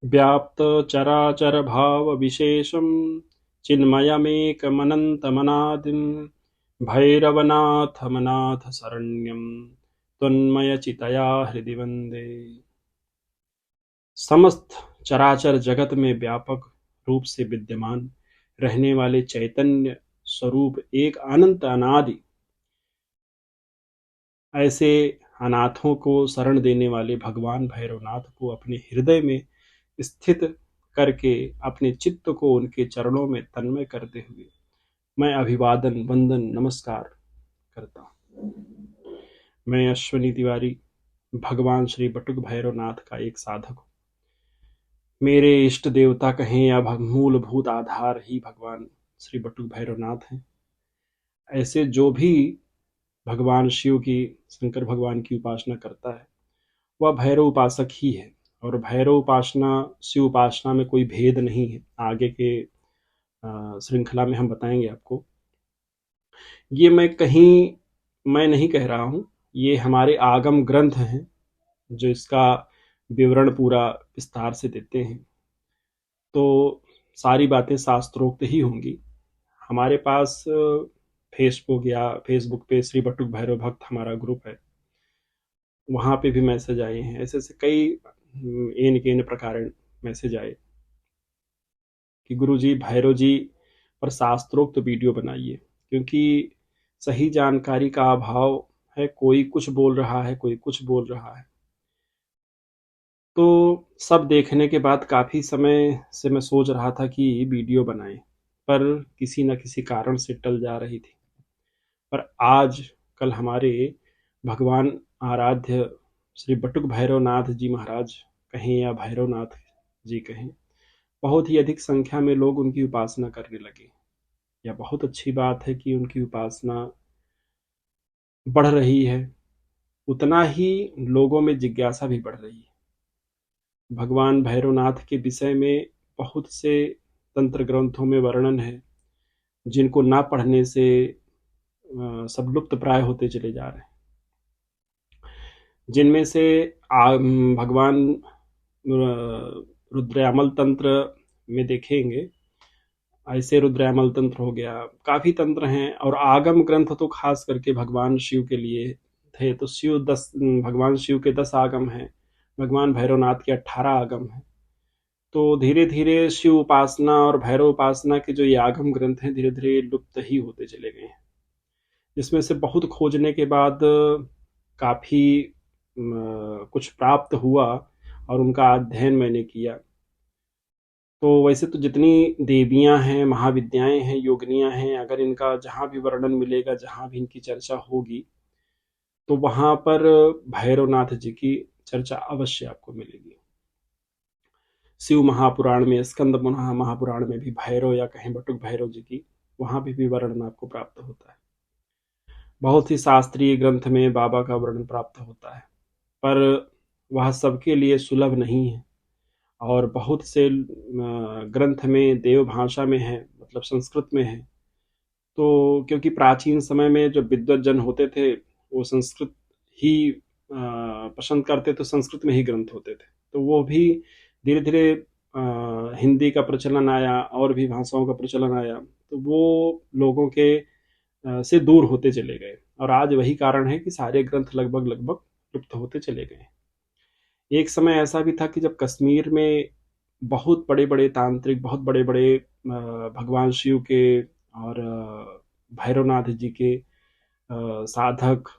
व्याप्त चराचर भाव विशेषम चिन्मयमेकमनन्तमनादिं भैरवनाथमनाथ शरण्यं त्वन्मयचितया हृदि वन्दे। समस्त चराचर जगत में व्यापक रूप से विद्यमान रहने वाले चैतन्य स्वरूप एक अनंत अनादि ऐसे अनाथों को शरण देने वाले भगवान भैरवनाथ को अपने हृदय में स्थित करके अपने चित्त को उनके चरणों में तन्मय करते हुए मैं अभिवादन वंदन नमस्कार करता हूँ। मैं अश्विनी तिवारी भगवान श्री बटुक भैरवनाथ का एक साधक हूँ। मेरे इष्ट देवता कहें या मूलभूत आधार ही भगवान श्री बटुक भैरवनाथ हैं। ऐसे जो भी भगवान शिव की शंकर भगवान की उपासना करता है वह भैरव उपासक ही है। और भैरव उपासना शिव उपासना में कोई भेद नहीं है। आगे के श्रृंखला में हम बताएंगे आपको। ये मैं नहीं कह रहा हूँ, ये हमारे आगम ग्रंथ हैं जो इसका विवरण पूरा विस्तार से देते हैं। तो सारी बातें शास्त्रोक्त ही होंगी। हमारे पास फेसबुक पे श्री बटुक भैरव भक्त हमारा ग्रुप है, वहाँ पे भी मैसेज आए हैं। ऐसे ऐसे कई एन प्रकार मैसेज आए कि गुरु जी भैरव जी पर शास्त्रोक्त वीडियो बनाइए, क्योंकि सही जानकारी का अभाव है। कोई कुछ बोल रहा है, कोई कुछ बोल रहा है। तो सब देखने के बाद काफ़ी समय से मैं सोच रहा था कि वीडियो बनाएं, पर किसी न किसी कारण से टल जा रही थी। पर आज कल हमारे भगवान आराध्य श्री बटुक भैरवनाथ जी महाराज कहें या भैरवनाथ जी कहें, बहुत ही अधिक संख्या में लोग उनकी उपासना करने लगे। यह बहुत अच्छी बात है कि उनकी उपासना बढ़ रही है। उतना ही लोगों में जिज्ञासा भी बढ़ रही है। भगवान भैरवनाथ के विषय में बहुत से तंत्र ग्रंथों में वर्णन है, जिनको ना पढ़ने से सब लुप्त प्राय होते चले जा रहे हैं। जिनमें से भगवान रुद्रयामल तंत्र में देखेंगे, ऐसे रुद्रयामल तंत्र हो गया, काफी तंत्र हैं। और आगम ग्रंथ तो खास करके भगवान शिव के लिए थे। तो भगवान शिव के 10 आगम हैं, भगवान भैरवनाथ के 18 आगम हैं। तो धीरे धीरे शिव उपासना और भैरव उपासना के जो ये आगम ग्रंथ हैं धीरे धीरे लुप्त ही होते चले गए हैं। इसमें से बहुत खोजने के बाद काफी कुछ प्राप्त हुआ और उनका अध्ययन मैंने किया। तो वैसे तो जितनी देवियां हैं, महाविद्याएं हैं, योगिनियां हैं, अगर इनका जहाँ भी वर्णन मिलेगा, जहाँ भी इनकी चर्चा होगी, तो वहां पर भैरवनाथ जी की चर्चा अवश्य आपको मिलेगी। शिव महापुराण में, स्कंद महापुराण में भी भैरव या कहीं बटुक भैरव जी की वहां भी वर्णन आपको प्राप्त होता है। बहुत ही शास्त्रीय ग्रंथ में बाबा का वर्णन प्राप्त होता है, पर वह सबके लिए सुलभ नहीं है। और बहुत से ग्रंथ में देव भाषा में है, मतलब संस्कृत में है। तो क्योंकि प्राचीन समय में जो विद्वत जन होते थे वो संस्कृत ही पसंद करते, तो संस्कृत में ही ग्रंथ होते थे। तो वो भी धीरे धीरे हिंदी का प्रचलन आया और भी भाषाओं का प्रचलन आया, तो वो लोगों के से दूर होते चले गए। और आज वही कारण है कि सारे ग्रंथ लगभग लगभग लुप्त होते चले गए। एक समय ऐसा भी था कि जब कश्मीर में बहुत बड़े बड़े तांत्रिक, बहुत बड़े बड़े भगवान शिव के और भैरवनाथ जी के साधक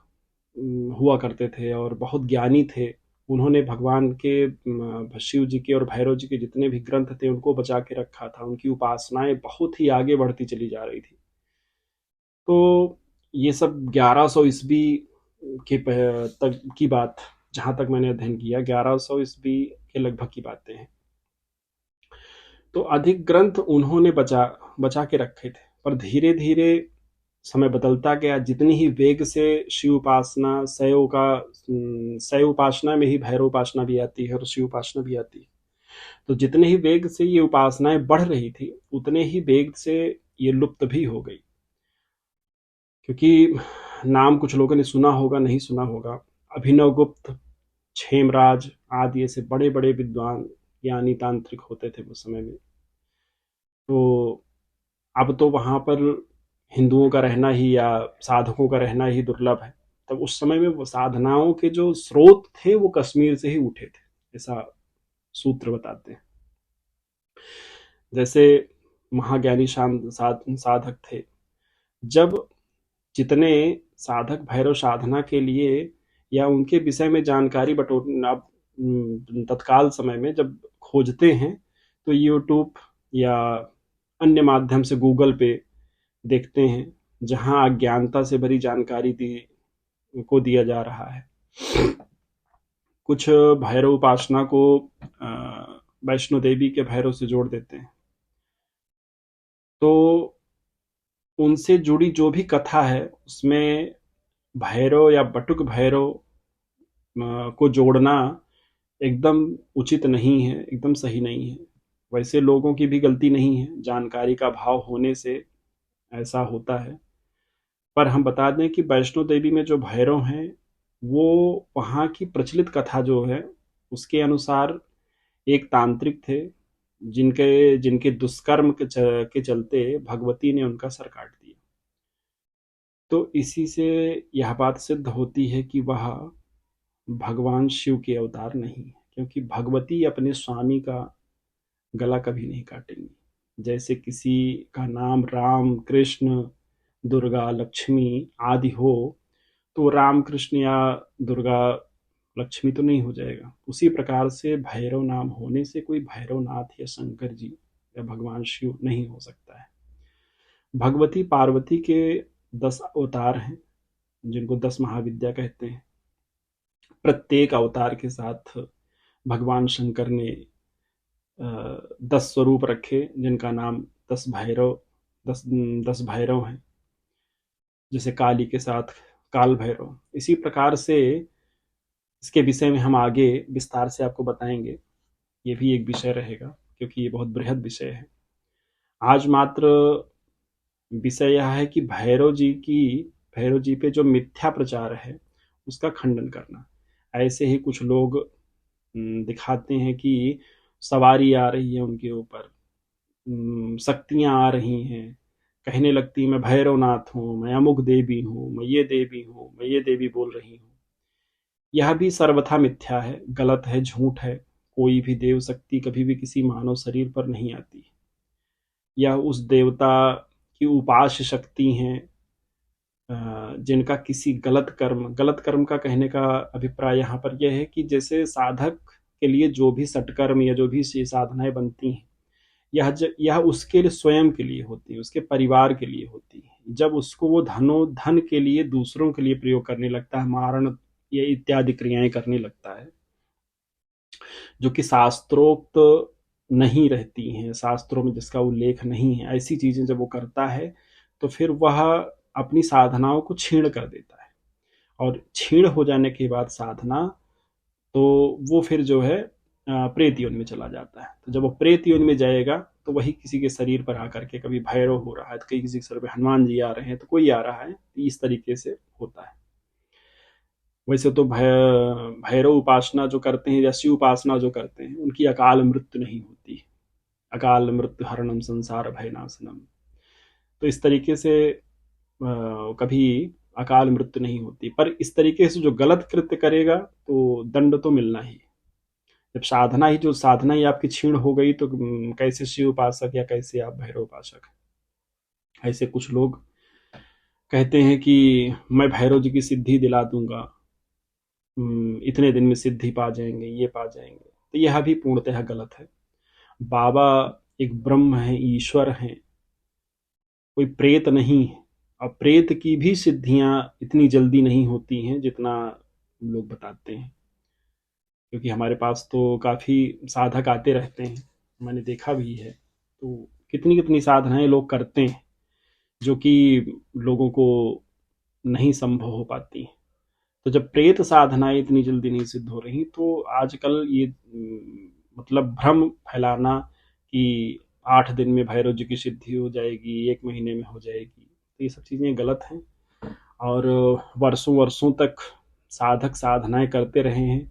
हुआ करते थे और बहुत ज्ञानी थे। उन्होंने भगवान के शिव जी के और भैरव जी के जितने भी ग्रंथ थे उनको बचा के रखा था। उनकी उपासनाएं बहुत ही आगे बढ़ती चली जा रही थी। तो ये सब 1100 ईस्वी के तक की बात, जहां तक मैंने अध्ययन किया 1100 ईस्वी के लगभग की बातें हैं। तो अधिक ग्रंथ उन्होंने बचा के रखे थे। पर धीरे धीरे समय बदलता गया। जितनी ही वेग से शिव उपासना, शैव उपासना में ही भैरव उपासना भी आती है और शिव उपासना भी आती है। तो जितने ही वेग से ये उपासनाएं बढ़ रही थी, उतने ही वेग से ये लुप्त भी हो गई। क्योंकि नाम कुछ लोगों ने सुना होगा, नहीं सुना होगा, अभिनव गुप्त, क्षेमराज आदि ऐसे बड़े बड़े विद्वान ज्ञानी तांत्रिक होते थे उस समय में। तो अब तो वहाँ पर हिंदुओं का रहना ही या साधकों का रहना ही दुर्लभ है। तब उस समय में वो साधनाओं के जो स्रोत थे वो कश्मीर से ही उठे थे, ऐसा सूत्र बताते हैं। जैसे महाज्ञानी साधक थे, जब जितने साधक भैरव साधना के लिए या उनके विषय में जानकारी बटोरना तत्काल समय में जब खोजते हैं तो यूट्यूब या अन्य माध्यम से गूगल पे देखते हैं, जहां अज्ञानता से भरी जानकारी को दिया जा रहा है। कुछ भैरव उपासना को वैष्णो देवी के भैरव से जोड़ देते हैं, तो उनसे जुड़ी जो भी कथा है उसमें भैरव या बटुक भैरव को जोड़ना एकदम उचित नहीं है, एकदम सही नहीं है। वैसे लोगों की भी गलती नहीं है, जानकारी का अभाव होने से ऐसा होता है। पर हम बता दें कि वैष्णो देवी में जो भैरव हैं वो वहाँ की प्रचलित कथा जो है उसके अनुसार एक तांत्रिक थे, जिनके जिनके दुष्कर्म के चलते भगवती ने उनका सर काट दिया। तो इसी से यह बात सिद्ध होती है कि वह भगवान शिव के अवतार नहीं है, क्योंकि भगवती अपने स्वामी का गला कभी नहीं काटेंगी। जैसे किसी का नाम राम, कृष्ण, दुर्गा, लक्ष्मी आदि हो, तो राम, कृष्ण या दुर्गा, लक्ष्मी तो नहीं हो जाएगा। उसी प्रकार से भैरव नाम होने से कोई भैरवनाथ या शंकर जी या भगवान शिव नहीं हो सकता है। भगवती पार्वती के 10 अवतार हैं, जिनको 10 महाविद्या कहते हैं। प्रत्येक अवतार के साथ भगवान शंकर ने 10 स्वरूप रखे, जिनका नाम 10 भैरव हैं। जैसे काली के साथ काल भैरव। इसी प्रकार से इसके विषय में हम आगे विस्तार से आपको बताएंगे, ये भी एक विषय रहेगा क्योंकि ये बहुत बृहद विषय है। आज मात्र विषय यह है कि भैरव जी पे जो मिथ्या प्रचार है उसका खंडन करना। ऐसे ही कुछ लोग दिखाते हैं कि सवारी आ रही है उनके ऊपर, शक्तियां आ रही हैं, कहने लगती मैं भैरवनाथ हूँ, मैं अमुक देवी हूँ, मैं ये देवी हूँ, मैं ये देवी बोल रही हूँ। यह भी सर्वथा मिथ्या है, गलत है, झूठ है। कोई भी देव शक्ति कभी भी किसी मानव शरीर पर नहीं आती। यह उस देवता की उपास्य शक्ति हैं, जिनका किसी गलत कर्म का कहने का अभिप्राय यहाँ पर यह है कि जैसे साधक के लिए जो भी सटकर्म या जो भी साधनाएं बनती हैं, यह उसके लिए स्वयं के लिए होती है, उसके परिवार के लिए होती है। जब उसको वो धन के लिए दूसरों के लिए प्रयोग करने लगता है, मारण ये इत्यादि क्रियाएं करने लगता है जो कि शास्त्रोक्त नहीं रहती हैं, शास्त्रों में जिसका उल्लेख नहीं है, ऐसी चीजें जब वो करता है तो फिर वह अपनी साधनाओं को छीण कर देता है। और छीण हो जाने के बाद साधना, तो वो फिर जो है प्रेत योनि में चला जाता है। तो जब वो प्रेत योनि में जाएगा तो वही किसी के शरीर पर आकर के कभी भैरव हो रहा है, तो कहीं किसी के सर पे हनुमान जी आ रहे हैं, तो कोई आ रहा है, इस तरीके से होता है। वैसे तो भैरव उपासना जो करते हैं या शिव उपासना जो करते हैं उनकी अकाल मृत्यु नहीं होती। अकाल मृत्यु हरणम संसार भयनाशनम। तो इस तरीके से कभी अकाल मृत्यु नहीं होती। पर इस तरीके से जो गलत कृत्य करेगा तो दंड तो मिलना ही। जब साधना ही आपकी क्षीण हो गई तो कैसे शिव उपासक या कैसे आप भैरव उपासक। ऐसे कुछ लोग कहते हैं कि मैं भैरव जी की सिद्धि दिला दूंगा, इतने दिन में सिद्धि पा जाएंगे, ये पा जाएंगे। तो यह भी पूर्णतः गलत है। बाबा एक ब्रह्म है, ईश्वर हैं, कोई प्रेत नहीं है। और प्रेत की भी सिद्धियां इतनी जल्दी नहीं होती हैं जितना लोग बताते हैं, क्योंकि हमारे पास तो काफ़ी साधक आते रहते हैं, मैंने देखा भी है। तो कितनी कितनी साधनाएं लोग करते हैं जो कि लोगों को नहीं संभव हो पाती। तो जब प्रेत साधनाएं इतनी जल्दी नहीं सिद्ध हो रही तो आजकल ये मतलब भ्रम फैलाना कि 8 दिन में भैरव जी की सिद्धि हो जाएगी, 1 महीने में हो जाएगी, तो ये सब चीज़ें गलत हैं। और वर्षों वर्षों तक साधक साधनाएं करते रहे हैं,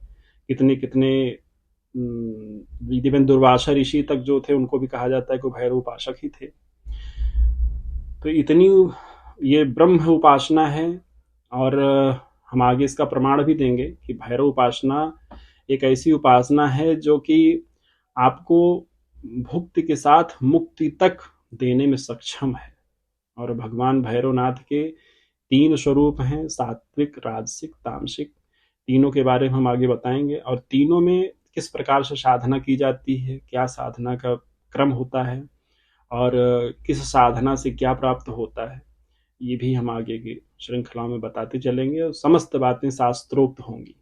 कितने कितने इवन दुर्वासा ऋषि तक जो थे उनको भी कहा जाता है कि भैरव उपासक ही थे। तो इतनी ये ब्रह्म उपासना है। और हम आगे इसका प्रमाण भी देंगे कि भैरव उपासना एक ऐसी उपासना है जो कि आपको भुक्ति के साथ मुक्ति तक देने में सक्षम है। और भगवान भैरवनाथ के 3 स्वरूप हैं, सात्विक, राजसिक, तामसिक। तीनों के बारे में हम आगे बताएंगे, और तीनों में किस प्रकार से साधना की जाती है, क्या साधना का क्रम होता है, और किस साधना से क्या प्राप्त होता है, ये भी हम आगे की श्रृंखला में बताते चलेंगे, और समस्त बातें शास्त्रोक्त होंगी।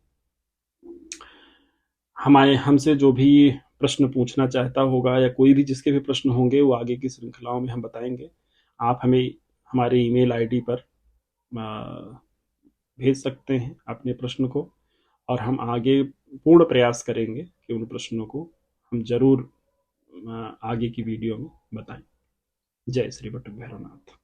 हमसे जो भी प्रश्न पूछना चाहता होगा, या कोई भी जिसके भी प्रश्न होंगे, वो आगे की श्रृंखलाओं में हम बताएंगे। आप हमें हमारे ईमेल आईडी पर भेज सकते हैं अपने प्रश्न को, और हम आगे पूर्ण प्रयास करेंगे कि उन प्रश्नों को हम जरूर आगे की वीडियो में बताएं। जय श्री बटुक भैरवनाथ।